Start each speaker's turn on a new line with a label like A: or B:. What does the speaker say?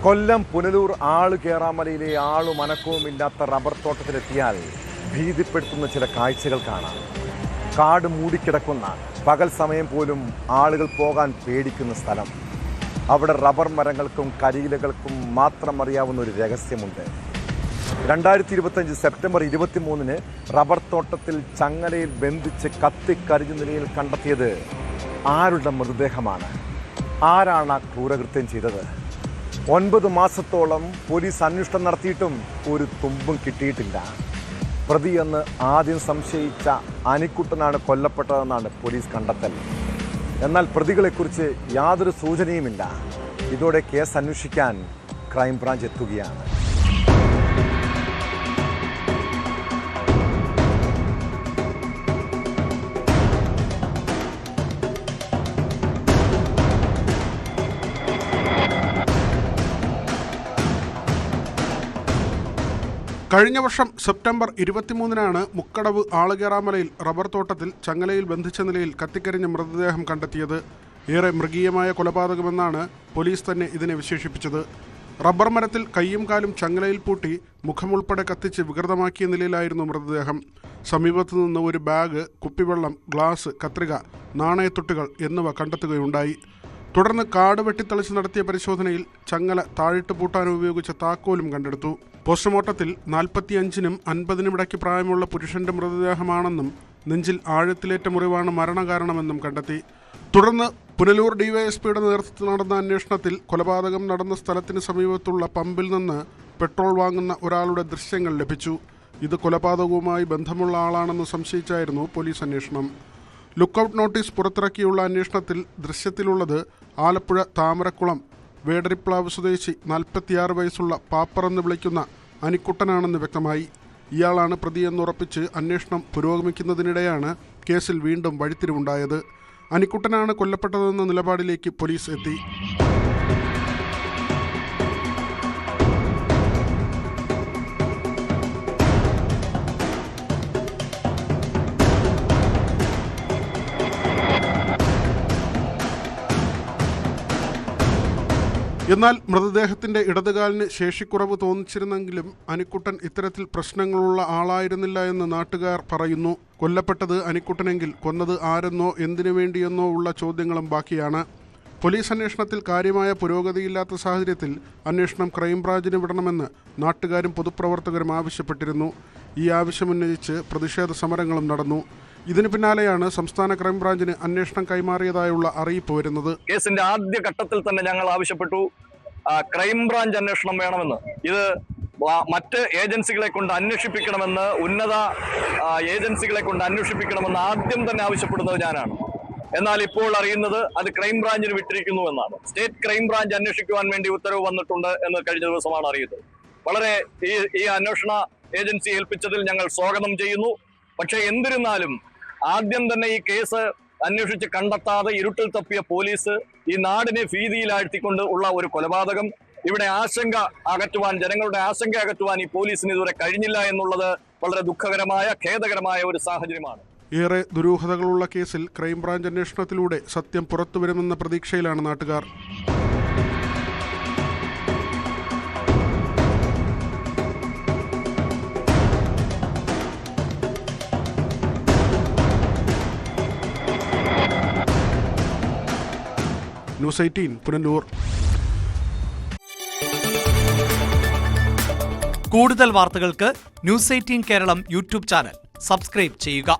A: കൊല്ലം പുനലൂർ ആളുകേറാമലയിലെ ആളും അനക്കവുമില്ലാത്ത റബ്ബർ തോട്ടത്തിലെത്തിയാൽ ഭീതിപ്പെടുത്തുന്ന ചില കാഴ്ചകൾ കാണാം. കാട് മൂടിക്കിടക്കുന്ന, പകൽ സമയം പോലും ആളുകൾ പോകാൻ പേടിക്കുന്ന സ്ഥലം. അവിടെ റബ്ബർ മരങ്ങൾക്കും കരിയിലകൾക്കും മാത്രം അറിയാവുന്ന ഒരു രഹസ്യമുണ്ട്. 2025 സെപ്റ്റംബർ 23 റബ്ബർ തോട്ടത്തിൽ ചങ്ങലയിൽ ബന്ധിച്ച് കത്തിക്കരിഞ്ഞ നിലയിൽ കണ്ടെത്തിയത് ആരുടെ മൃതദേഹമാണ്? ആരാണ് ആ ക്രൂരകൃത്യം ചെയ്തത്? 9 മാസത്തോളം പോലീസ് അന്വേഷണം നടത്തിയിട്ടും ഒരു തുമ്പും കിട്ടിയിട്ടില്ല. പ്രതിയെന്ന് ആദ്യം സംശയിച്ച അനിക്കുട്ടനാണ് കൊല്ലപ്പെട്ടതെന്നാണ് പോലീസ് കണ്ടെത്തൽ. എന്നാൽ പ്രതികളെക്കുറിച്ച് യാതൊരു സൂചനയുമില്ല. ഇതോടെ കേസ് അന്വേഷിക്കാൻ ക്രൈംബ്രാഞ്ച് എത്തുകയാണ്.
B: കഴിഞ്ഞ വർഷം സെപ്റ്റംബർ 23 മുക്കടവ് ആളുകേറാമലയിൽ റബ്ബർ തോട്ടത്തിൽ ചങ്ങലയിൽ ബന്ധിച്ച നിലയിൽ കത്തിക്കരിഞ്ഞ മൃതദേഹം കണ്ടെത്തിയത്. ഏറെ മൃഗീയമായ കൊലപാതകമെന്നാണ് പോലീസ് തന്നെ ഇതിനെ വിശേഷിപ്പിച്ചത്. റബ്ബർ മരത്തിൽ കയ്യും കാലും ചങ്ങലയിൽ പൂട്ടി മുഖമുൾപ്പെടെ കത്തിച്ച് വികൃതമാക്കിയ നിലയിലായിരുന്നു മൃതദേഹം. സമീപത്തു നിന്ന് ഒരു ബാഗ്, കുപ്പിവെള്ളം, ഗ്ലാസ്, കത്രിക, നാണയത്തുട്ടുകൾ എന്നിവ കണ്ടെത്തുകയുണ്ടായി. തുടർന്ന് കാട് വെട്ടിത്തളിച്ച് നടത്തിയ പരിശോധനയിൽ ചങ്ങല താഴിട്ട് പൂട്ടാൻ ഉപയോഗിച്ച താക്കോലും കണ്ടെടുത്തു. പോസ്റ്റ്മോർട്ടത്തിൽ 45-നും 50-നും ഇടയ്ക്ക് പ്രായമുള്ള പുരുഷന്റെ മൃതദേഹമാണെന്നും നെഞ്ചിൽ ആഴത്തിലേറ്റ മുറിവാണ് മരണകാരണമെന്നും കണ്ടെത്തി. തുടർന്ന് പുനലൂർ ഡിവൈഎസ്പിയുടെ നേതൃത്വത്തിൽ നടന്ന അന്വേഷണത്തിൽ കൊലപാതകം നടന്ന സ്ഥലത്തിന് സമീപത്തുള്ള പമ്പിൽ നിന്ന് പെട്രോൾ വാങ്ങുന്ന ഒരാളുടെ ദൃശ്യങ്ങൾ ലഭിച്ചു. ഇത് കൊലപാതകവുമായി ബന്ധമുള്ള ആളാണെന്ന് സംശയിച്ചായിരുന്നു പോലീസ് അന്വേഷണം. ലുക്കൌട്ട് നോട്ടീസ് പുറത്തിറക്കിയുള്ള അന്വേഷണത്തിൽ ദൃശ്യത്തിലുള്ളത് ആലപ്പുഴ താമരക്കുളം വേടരിപ്ലാവ് സ്വദേശി 46 വയസ്സുള്ള പാപ്പർ എന്ന് വിളിക്കുന്ന അനിക്കുട്ടനാണെന്ന് വ്യക്തമായി. ഇയാളാണ് പ്രതിയെന്നുറപ്പിച്ച് അന്വേഷണം പുരോഗമിക്കുന്നതിനിടെയാണ് കേസിൽ വീണ്ടും വഴിത്തിരിവുണ്ടായത്. അനിക്കുട്ടനാണ് കൊല്ലപ്പെട്ടതെന്ന നിലപാടിലേക്ക് പോലീസ് എത്തി. എന്നാൽ മൃതദേഹത്തിന്റെ ഇടതുകാലിന് ശേഷിക്കുറവ് തോന്നിച്ചിരുന്നെങ്കിലും അനിക്കുട്ടൻ ഇത്തരത്തിൽ പ്രശ്നങ്ങളുള്ള ആളായിരുന്നില്ല എന്ന് നാട്ടുകാർ പറയുന്നു. കൊല്ലപ്പെട്ടത് അനിക്കുട്ടനെങ്കിൽ കൊന്നത് ആരെന്നോ എന്തിനു വേണ്ടിയെന്നോ ഉള്ള ചോദ്യങ്ങളും ബാക്കിയാണ്. പോലീസ് അന്വേഷണത്തിൽ കാര്യമായ പുരോഗതിയില്ലാത്ത സാഹചര്യത്തിൽ അന്വേഷണം ക്രൈംബ്രാഞ്ചിന് വിടണമെന്ന് നാട്ടുകാരും പൊതുപ്രവർത്തകരും ആവശ്യപ്പെട്ടിരുന്നു. ഈ ആവശ്യമുന്നയിച്ച് പ്രതിഷേധ സമരങ്ങളും നടന്നു. ഇതിന് പിന്നാലെയാണ് സംസ്ഥാന ക്രൈംബ്രാഞ്ചിന് അന്വേഷണം കൈമാറിയതായുള്ള അറിയിപ്പ് വരുന്നത്.
C: കേസിന്റെ ആദ്യ ഘട്ടത്തിൽ തന്നെ ഞങ്ങൾ ആവശ്യപ്പെട്ടു ക്രൈംബ്രാഞ്ച് അന്വേഷണം വേണമെന്ന്. ഇത് മറ്റ് ഏജൻസികളെ കൊണ്ട് അന്വേഷിപ്പിക്കണമെന്ന്, ഉന്നത ഏജൻസികളെ കൊണ്ട് അന്വേഷിപ്പിക്കണമെന്ന് ആദ്യം തന്നെ ആവശ്യപ്പെടുന്നത് ഞാനാണ്. എന്നാൽ ഇപ്പോൾ അറിയുന്നത് അത് ക്രൈംബ്രാഞ്ചിന് വിട്ടിരിക്കുന്നു എന്നാണ്. സ്റ്റേറ്റ് ക്രൈംബ്രാഞ്ച് അന്വേഷിക്കുവാൻ വേണ്ടി ഉത്തരവ് വന്നിട്ടുണ്ട് എന്ന് കഴിഞ്ഞ ദിവസമാണ് അറിയുന്നത്. വളരെ ഈ അന്വേഷണ ഏജൻസി ഏൽപ്പിച്ചതിൽ ഞങ്ങൾ സ്വാഗതം ചെയ്യുന്നു. പക്ഷേ എന്തിരുന്നാലും ആദ്യം തന്നെ ഈ കേസ് അന്വേഷിച്ച് കണ്ടെത്താതെ ഇരുട്ടിൽ തപ്പിയ പോലീസ് ഈ നാടിനെ ഭീതിയിലാഴ്ത്തിക്കൊണ്ട് ഉള്ള ഒരു കൊലപാതകം, ഇവിടെ ആശങ്ക അകറ്റുവാൻ, ജനങ്ങളുടെ ആശങ്ക അകറ്റുവാൻ ഈ പോലീസിന് ഇതുവരെ കഴിഞ്ഞില്ല എന്നുള്ളത് വളരെ ദുഃഖകരമായ, ഖേദകരമായ ഒരു സാഹചര്യമാണ്.
B: ഏറെ ദുരൂഹതകളുള്ള കേസിൽ ക്രൈംബ്രാഞ്ച് അന്വേഷണത്തിലൂടെ സത്യം പുറത്തുവരുമെന്ന പ്രതീക്ഷയിലാണ് നാട്ടുകാർ. ന്യൂസ് 18 പുനലൂർ.
D: കൂടുതൽ വാർത്തകൾക്ക് news 18 Keralam YouTube channel subscribe ചെയ്യുക.